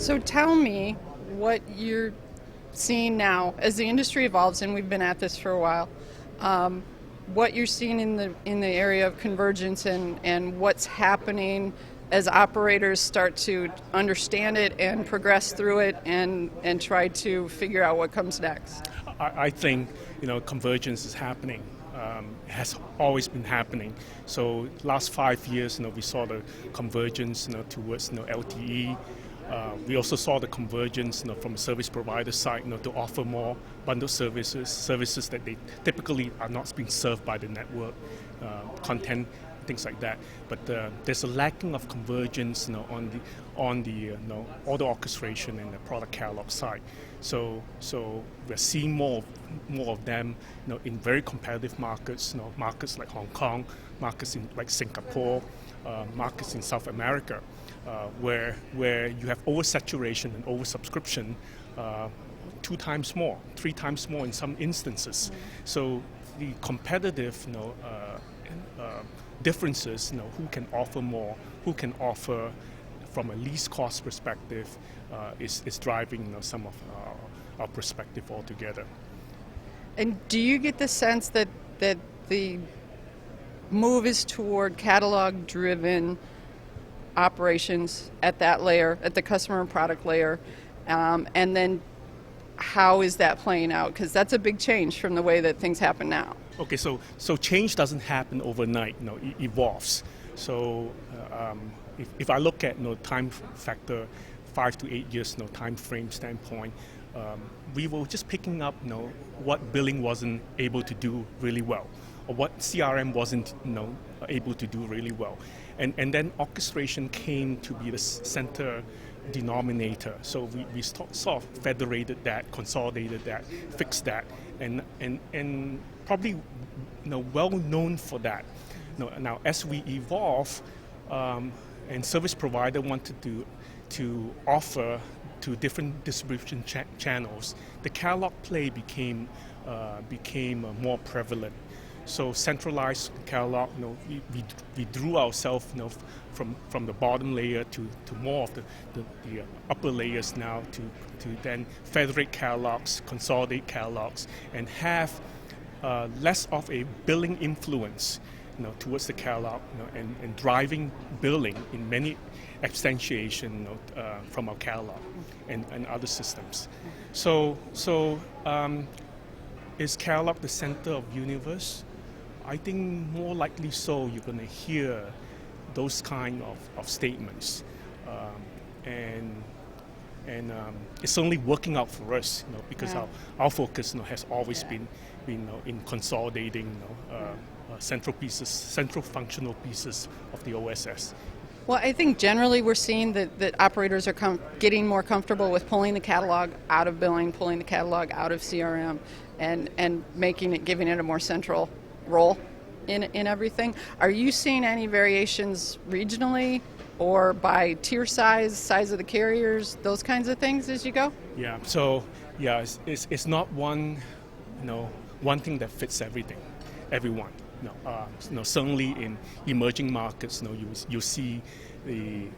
So tell me what you're seeing now as the industry evolves, and we've been at this for a while. What you're seeing in the area of convergence and what's happening as operators start to understand it and progress through it and try to figure out what comes next. I think convergence is happening. It has always been happening. So last 5 years, we saw the convergence, towards LTE. We also saw the convergence, from the service provider side, to offer more bundled services that they typically are not being served by the network, content, things like that. But there's a lacking of convergence, on the order orchestration and the product catalog side. So we're seeing more of them, in very competitive markets, markets like Hong Kong, markets like Singapore, markets in South America, where you have oversaturation and oversubscription, 2 times more, 3 times more in some instances. So the competitive, differences, who can offer more, who can offer from a least cost perspective, is driving some of our perspective altogether. And do you get the sense that the move is toward catalog-driven operations at that layer, at the customer and product layer, and then how is that playing out? Because that's a big change from the way that things happen now. Okay, so change doesn't happen overnight. It evolves. So if I look at time factor, 5 to 8 years time frame standpoint, we were just picking up what billing wasn't able to do really well, or what CRM wasn't able to do really well, and then orchestration came to be the center denominator. So we sort of federated that, consolidated that, fixed that, and probably well known for that. Now as we evolve, and service provider wanted to offer to different distribution channels, the catalog play became more prevalent. So centralized catalog, we drew ourselves from the bottom layer to more of the upper layers now to then federate catalogs, consolidate catalogs, and have less of a billing influence towards the catalog, and driving billing in many extension from our catalog and other systems. So is catalog the center of universe? I think more likely so. You're going to hear those kind of statements, and it's only working out for us, because our focus has always been in consolidating central functional pieces of the OSS. Well, I think generally we're seeing that operators are getting more comfortable with pulling the catalog out of billing, pulling the catalog out of CRM, and giving it a more central role in everything. Are you seeing any variations regionally or by tier size of the carriers, those kinds of things as you go? Yeah. So it's not one thing that fits everyone. Certainly in emerging markets, you see the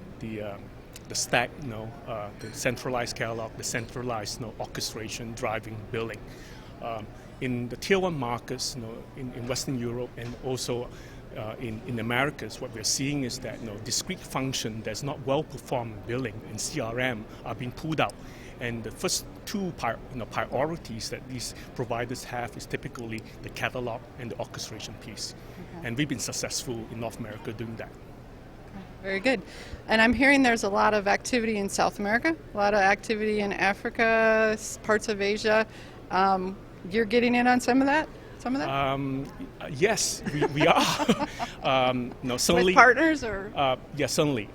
stack, the centralized catalog, the centralized orchestration driving billing. In the tier 1 markets, in Western Europe and also in Americas, what we're seeing is that discrete function that's not well performed in billing and CRM are being pulled out. And the first 2 priorities that these providers have is typically the catalog and the orchestration piece. Okay. And we've been successful in North America doing that. Very good. And I'm hearing there's a lot of activity in South America, a lot of activity in Africa, parts of Asia. You're getting in on some of that? Yes, we are. Certainly, with partners or? Yeah, certainly.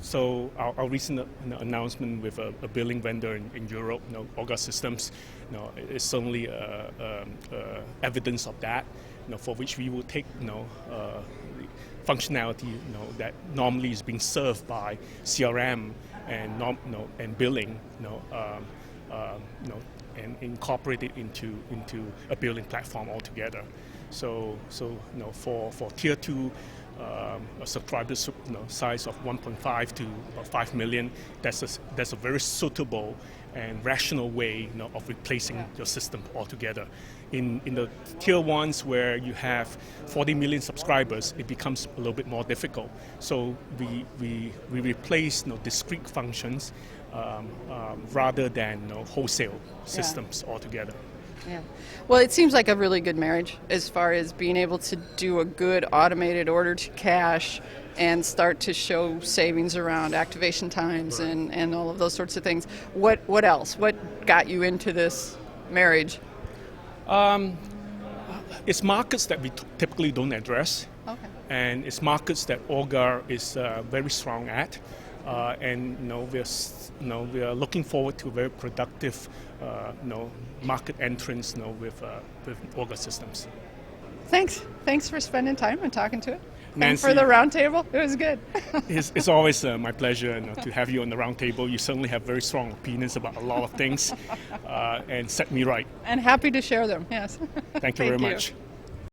So our recent announcement with a billing vendor in Europe, Orga Systems, is certainly evidence of that. For which we will take functionality that normally is being served by CRM and billing, and incorporate it into a billing platform altogether. So for tier 2 a subscriber size of 1.5 to 5 million, that's a very suitable and rational way of replacing your system altogether. In the tier ones where you have 40 million subscribers, it becomes a little bit more difficult. So we replace discrete functions rather than wholesale systems altogether. Yeah. Well, it seems like a really good marriage as far as being able to do a good automated order to cash and start to show savings around activation times and all of those sorts of things. What else? What got you into this marriage? It's markets that we typically don't address. Okay. And it's markets that Olga is very strong at. And we are looking forward to a very productive market entrance with Olga systems. Thanks for spending time and talking to it. Nancee, Thanks for the roundtable. It was good. It's always my pleasure to have you on the roundtable. You certainly have very strong opinions about a lot of things and set me right. And happy to share them, yes. Thank you very much.